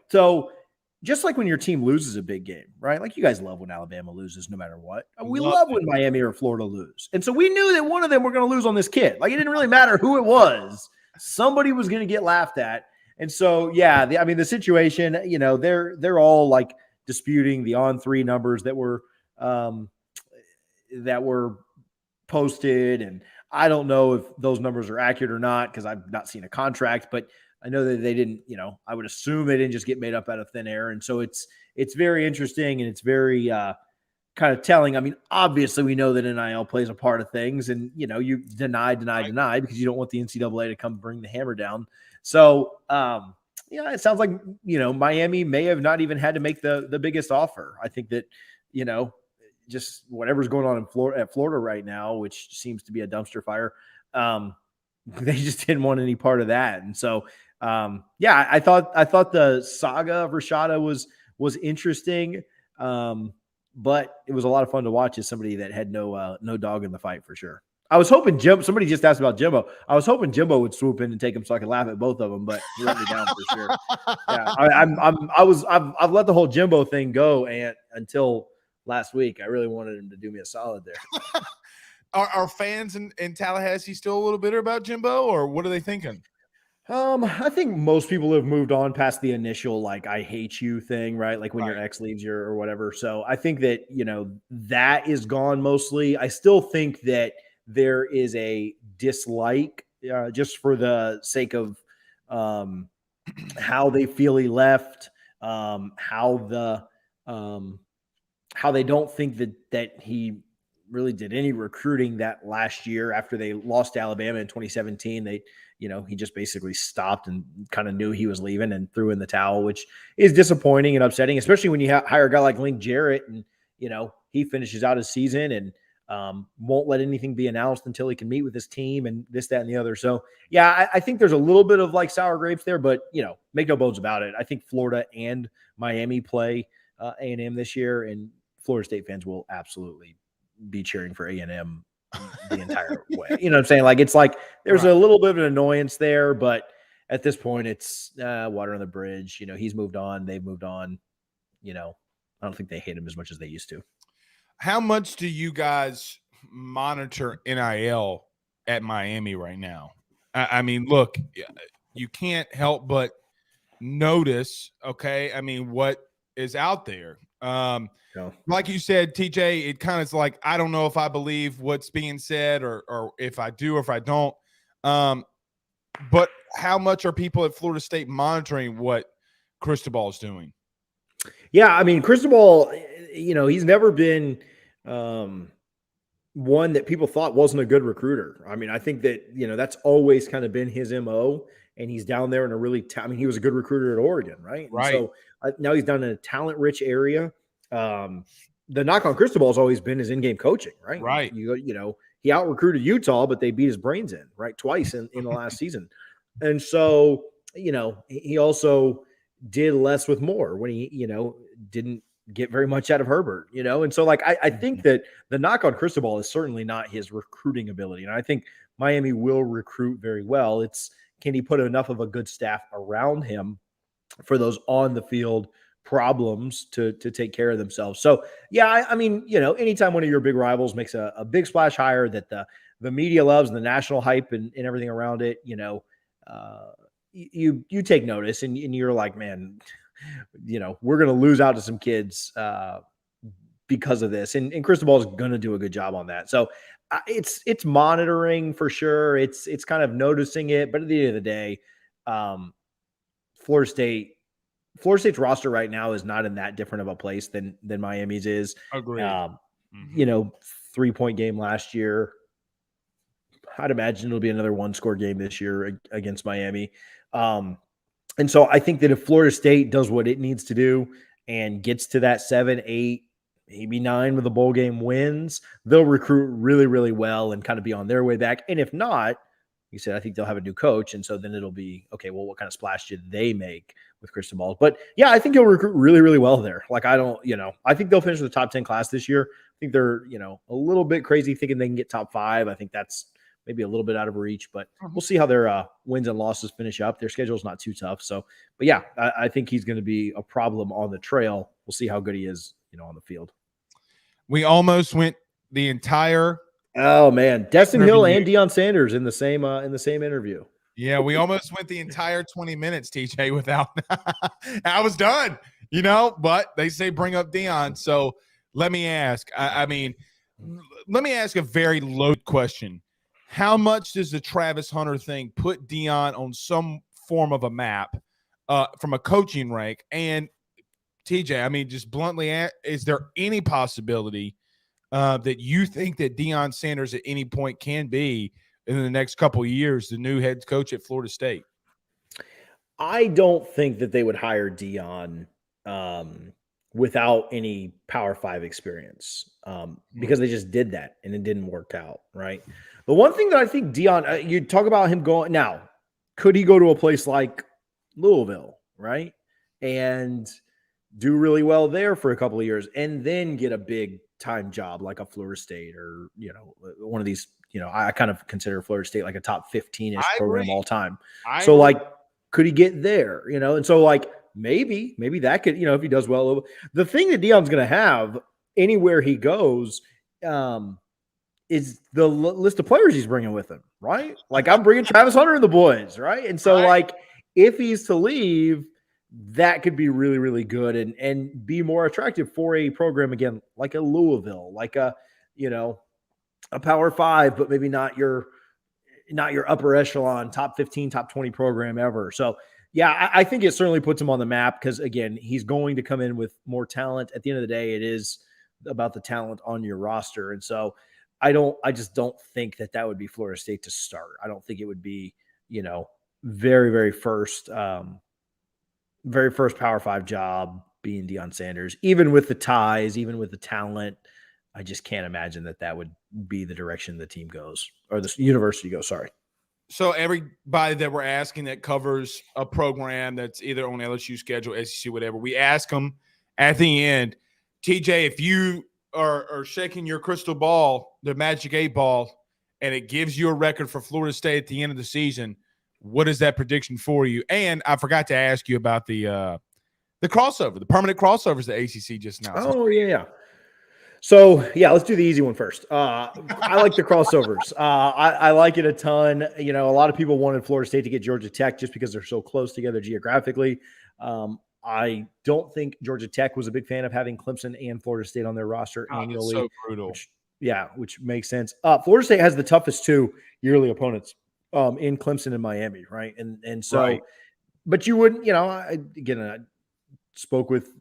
just like when your team loses a big game, right? Like you guys love when Alabama loses no matter what. We love when Miami or Florida lose. And so we knew that one of them were going to lose on this kid. Like it didn't really matter who it was. Somebody was going to get laughed at. And so, yeah, the situation, they're all like disputing the on-3 numbers that were posted. And I don't know if those numbers are accurate or not because I've not seen a contract, but I know that they didn't, I would assume they didn't just get made up out of thin air. And so it's very interesting and it's very kind of telling. I mean, obviously we know that NIL plays a part of things and, you deny because you don't want the NCAA to come bring the hammer down. So, it sounds like, Miami may have not even had to make the biggest offer. I think that, just whatever's going on in Florida right now, which seems to be a dumpster fire. They just didn't want any part of that. And so, I thought the saga of Rashada was interesting. But it was a lot of fun to watch as somebody that had no dog in the fight for sure. I was hoping somebody just asked about Jimbo. I was hoping Jimbo would swoop in and take him so I could laugh at both of them, but he let me down for sure. Yeah, I've let the whole Jimbo thing go until last week. I really wanted him to do me a solid there. Are fans in Tallahassee still a little bitter about Jimbo, or what are they thinking? I think most people have moved on past the initial like "I hate you" thing, right? Like when your Right. ex leaves you or whatever. So I think that that is gone mostly. I still think that there is a dislike, just for the sake of um, how they feel he left, um, how they don't think that he really did any recruiting that last year after they lost to Alabama in 2017. He just basically stopped and kind of knew he was leaving and threw in the towel, which is disappointing and upsetting, especially when you hire a guy like Link Jarrett and, he finishes out his season and won't let anything be announced until he can meet with his team and this, that, and the other. So, yeah, I think there's a little bit of like sour grapes there, but, make no bones about it. I think Florida and Miami play A&M this year, and Florida State fans will absolutely be cheering for A&M the entire way. You know what I'm saying? Like, it's like there's a little bit of an annoyance there, but at this point, it's water on the bridge. He's moved on. They've moved on. I don't think they hate him as much as they used to. How much do you guys monitor NIL at Miami right now? I mean, look, you can't help but notice, okay? I mean, what is out there? Like you said, TJ, it kind of is like, I don't know if I believe what's being said or if I do or if I don't. But how much are people at Florida State monitoring what Cristobal is doing? Yeah, I mean, Cristobal, he's never been one that people thought wasn't a good recruiter. I mean, I think that, that's always kind of been his MO, and he's down there in a really he was a good recruiter at Oregon, right? Right. And so now he's down in a talent-rich area. The knock on Cristobal has always been his in-game coaching, right? Right. He out-recruited Utah, but they beat his brains in, right? Twice in the last season. And so, he also did less with more when he, didn't get very much out of Herbert, and so like I think that the knock on Cristobal is certainly not his recruiting ability, and I think Miami will recruit very well. It's can he put enough of a good staff around him for those on the field problems to take care of themselves. So yeah, I mean, anytime one of your big rivals makes a big splash hire that the media loves and the national hype and everything around it, you take notice and you're like, man, we're going to lose out to some kids because of this. And Cristobal is going to do a good job on that. So it's monitoring for sure. It's kind of noticing it, but at the end of the day, Florida State's roster right now is not in that different of a place than Miami's is. Agreed. 3-point game last year. I'd imagine it'll be another 1-score game this year against Miami. And so I think that if Florida State does what it needs to do and gets to that 7, 8, maybe 9 with a bowl game wins, they'll recruit really, really well and kind of be on their way back. And if not, you said, I think they'll have a new coach. And so then it'll be, okay, well, what kind of splash did they make with Cristobal? But yeah, I think he'll recruit really, really well there. Like, I think they'll finish the top 10 class this year. I think they're, a little bit crazy thinking they can get top 5. I think that's maybe a little bit out of reach, but we'll see how their wins and losses finish up. Their schedule is not too tough. So, but yeah, I think he's going to be a problem on the trail. We'll see how good he is, on the field. We almost went the entire. Oh man, Destin Hill and Deion Sanders in the same interview. Yeah, we almost went the entire 20 minutes, TJ, without. I was done, but they say bring up Deion. So let me ask. Let me ask a very loaded question. How much does the Travis Hunter thing put Deion on some form of a map from a coaching rank? And TJ, just bluntly, is there any possibility that you think that Deion Sanders at any point can be in the next couple of years the new head coach at Florida State? I don't think that they would hire Deion without any Power 5 experience because they just did that and it didn't work out, right? The one thing that I think Deion, you talk about him going now, could he go to a place like Louisville, right? And do really well there for a couple of years and then get a big time job like a Florida State or, one of these, I kind of consider Florida State like a top 15-ish program all time. So like, could he get there, And so like, maybe that could, if he does well, the thing that Deion's going to have anywhere he goes, is the list of players he's bringing with him, right? Like I'm bringing Travis Hunter and the boys, right? And so like if he's to leave, that could be really, really good and be more attractive for a program again, like a Louisville, like a Power 5, but maybe not your upper echelon, top 15, top 20 program ever. So yeah, I think it certainly puts him on the map because again, he's going to come in with more talent. At the end of the day, it is about the talent on your roster. And so I just don't think that would be Florida State to start. I don't think it would be, very, very first Power 5 job being Deion Sanders, even with the ties, even with the talent. I just can't imagine that would be the direction the team goes or the university goes. Sorry. So everybody that we're asking that covers a program that's either on LSU schedule, SEC, whatever, we ask them at the end, TJ, if you are shaking your crystal ball, the magic 8 ball, and it gives you a record for Florida State at the end of the season, what is that prediction for you? And I forgot to ask you about the crossover, the permanent crossovers the ACC just announced. Oh, yeah. So, yeah, let's do the easy one first. I like the crossovers. I like it a ton. A lot of people wanted Florida State to get Georgia Tech just because they're so close together geographically. I don't think Georgia Tech was a big fan of having Clemson and Florida State on their roster annually. So brutal. Which makes sense. Florida State has the toughest 2 yearly opponents in Clemson and Miami, right? And so, right. But you wouldn't, I spoke with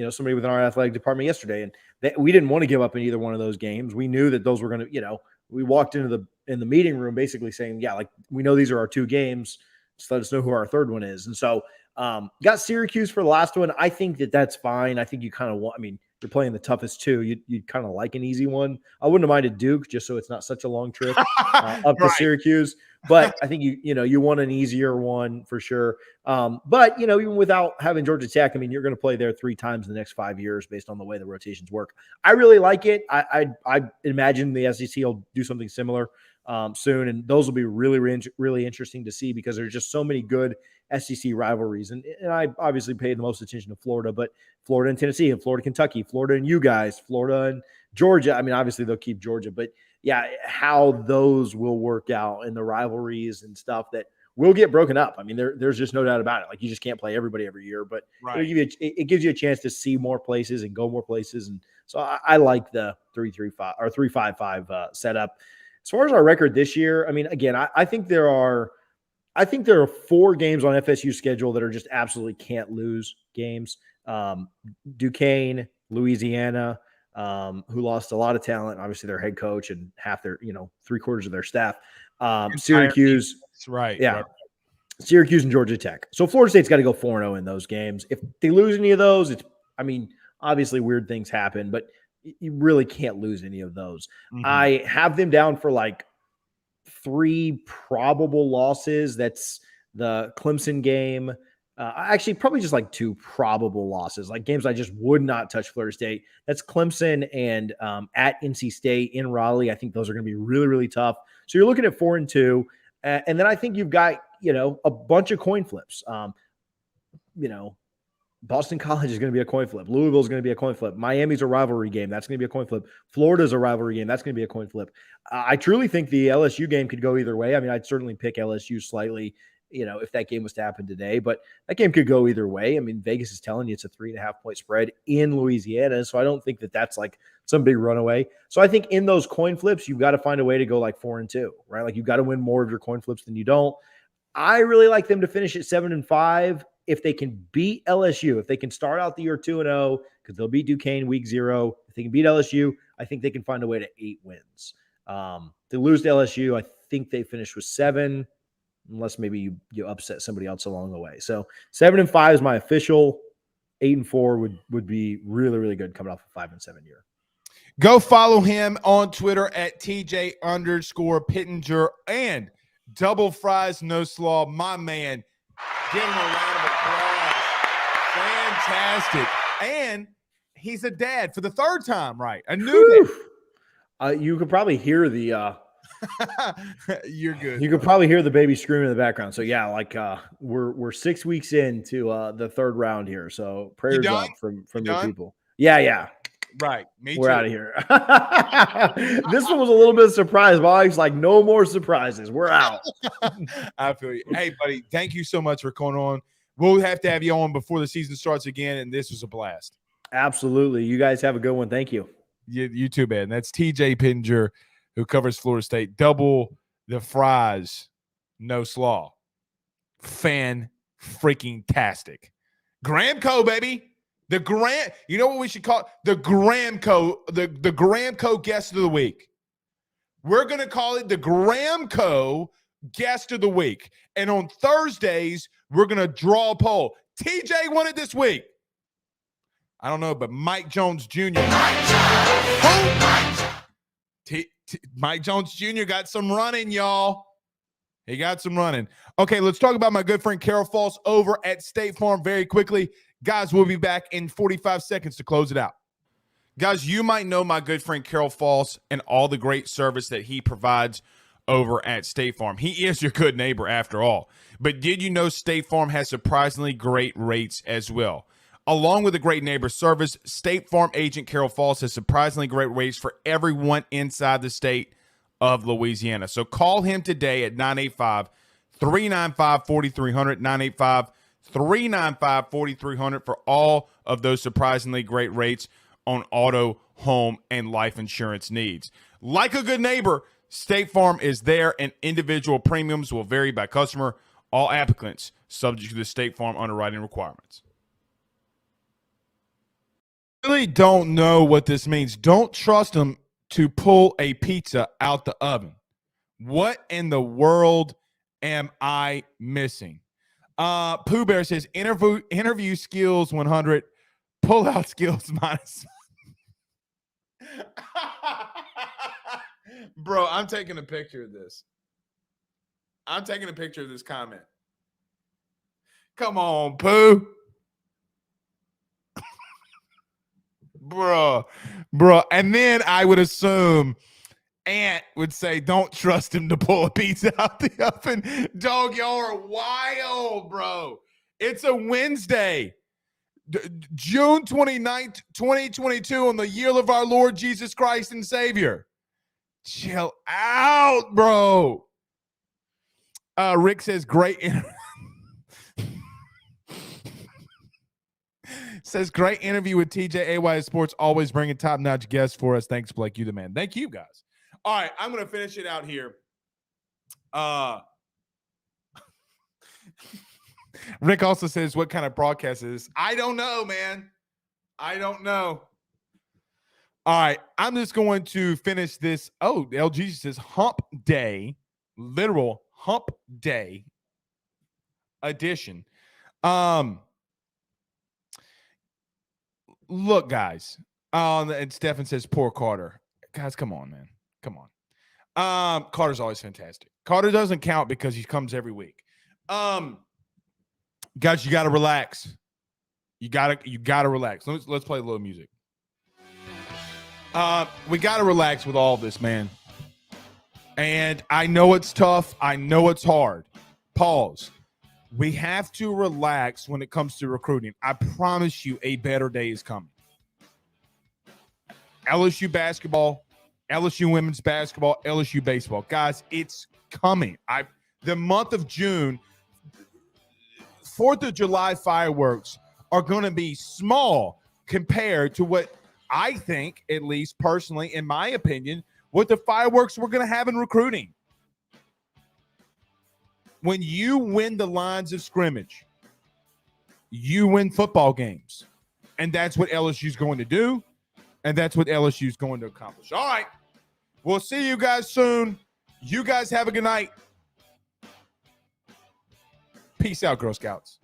somebody within our athletic department yesterday, and we didn't want to give up in either one of those games. We knew that those were going to, we walked in the meeting room basically saying, yeah, like we know these are our 2 games. Just let us know who our third one is. And so got Syracuse for the last one. I think that's fine. I think you kind of want, you're playing the toughest 2. You'd kind of like an easy one. I wouldn't have minded Duke just so it's not such a long trip up to Syracuse. But I think you want an easier one for sure. But even without having Georgia Tech, you're going to play there 3 times in the next 5 years based on the way the rotations work. I really like it. I imagine the SEC will do something similar soon, and those will be really, really interesting to see because there's just so many good SEC rivalries. And I obviously paid the most attention to Florida, but Florida and Tennessee and Florida, Kentucky, Florida and you guys, Florida and Georgia. Obviously they'll keep Georgia, but yeah, how those will work out and the rivalries and stuff that will get broken up. There's just no doubt about it. Like you just can't play everybody every year, but it gives you a chance to see more places and go more places. And so I like the 3-3-5 or 3-5-5 setup. As far as our record this year, again, I think there are 4 games on FSU's schedule that are just absolutely can't lose games. Duquesne, Louisiana, who lost a lot of talent, obviously their head coach and half their, 3/4 of their staff. Syracuse, right? Yeah, right. Syracuse and Georgia Tech. So Florida State's got to go 4-0 in those games. If they lose any of those, it's, obviously weird things happen, but you really can't lose any of those. Mm-hmm. I have them down for like 3 probable losses. That's the Clemson game. Actually, probably just like 2 probable losses, like games I just would not touch Florida State. That's Clemson and at NC State in Raleigh. I think those are going to be really, really tough. So you're looking at 4-2. And then I think you've got, a bunch of coin flips. Boston College is going to be a coin flip. Louisville is going to be a coin flip. Miami's a rivalry game. That's going to be a coin flip. Florida's a rivalry game. That's going to be a coin flip. I truly think the LSU game could go either way. I'd certainly pick LSU slightly, if that game was to happen today, but that game could go either way. Vegas is telling you it's a 3.5-point spread in Louisiana. So I don't think that's like some big runaway. So I think in those coin flips, you've got to find a way to go like 4-2, right? Like you've got to win more of your coin flips than you don't. I really like them to finish at 7-5. If they can beat LSU, if they can start out the year 2-0, because they'll beat Duquesne week 0. If they can beat LSU, I think they can find a way to 8 wins. They lose to LSU, I think they finish with 7, unless maybe you upset somebody else along the way. So 7-5 is my official. 8-4 would be really, really good coming off a 5-7 year. Go follow him on Twitter at TJ_Pittinger and Double Fries No Slaw. My man, give him a round of applause. Fantastic. And he's a dad for the 3rd time, right? A new dad. You could probably hear the you're good. You could probably hear the baby screaming in the background. So yeah, like we're 6 weeks into the 3rd round here. So prayers up from your people. Yeah. Right. Me We're too. out of here. This one was a little bit of a surprise. Mike's like, no more surprises. We're out. I feel you. Hey, buddy, thank you so much for coming on. We'll have to have you on before the season starts again, and this was a blast. Absolutely. You guys have a good one. Thank you. You too, man. That's TJ Pittinger, who covers Florida State. Double the fries, no slaw. Fan freaking tastic. Gramco, baby. You know what we should call it? The Gramco, the Gramco guest of the week. We're going to call it the Gramco guest of the week. And on Thursdays, we're going to draw a poll. TJ won it this week. I don't know, but Mike Jones Jr. Mike Jones Jr. got some running, y'all. He got some running. Okay, let's talk about my good friend Carol Falls over at State Farm very quickly. Guys, we'll be back in 45 seconds to close it out. Guys, you might know my good friend Carol Falls and all the great service that he provides over at State Farm. He is your good neighbor after all. But did you know State Farm has surprisingly great rates as well? Along with the great neighbor service, State Farm agent Carol Falls has surprisingly great rates for everyone inside the state of Louisiana. So call him today at 985-395-4300, 985-395-4300 for all of those surprisingly great rates on auto, home, and life insurance needs. Like a good neighbor, State Farm is there, and individual premiums will vary by customer. All applicants subject to the State Farm underwriting requirements. Really don't know what this means. Don't trust them to pull a pizza out the oven. What in the world am I missing? Pooh Bear says interview skills 100, pull out skills minus. Bro, I'm taking a picture of this. I'm taking a picture of this comment. Come on, Pooh. Bro. And then I would assume Ant would say, don't trust him to pull a pizza out the oven. Dog, y'all are wild, bro. It's a Wednesday, June 29th, 2022, on the year of our Lord Jesus Christ and Savior. Chill out, bro. Rick says, great. Says, great interview with TJ, AY Sports, always bringing top-notch guests for us. Thanks, Blake. You the man. Thank you, guys. All right, I'm going to finish it out here. Rick also says, what kind of broadcast is this? I don't know, man. I don't know. All right, I'm just going to finish this. Oh, LG says hump day, literal hump day edition. Look, guys. And Stefan says, poor Carter. Guys, come on, man. Come on. Carter's always fantastic. Carter doesn't count because he comes every week. Guys, you got to relax. You got to relax. Let's play a little music. We got to relax with all this, man. And I know it's tough. I know it's hard. Pause. We have to relax when it comes to recruiting. I promise you a better day is coming. LSU basketball, LSU women's basketball, LSU baseball. Guys, it's coming. The month of June, 4th of July fireworks are going to be small compared to what I think, at least personally, in my opinion, what the fireworks we're going to have in recruiting. When you win the lines of scrimmage, you win football games. And that's what LSU is going to do. And that's what LSU is going to accomplish. All right. We'll see you guys soon. You guys have a good night. Peace out, Girl Scouts.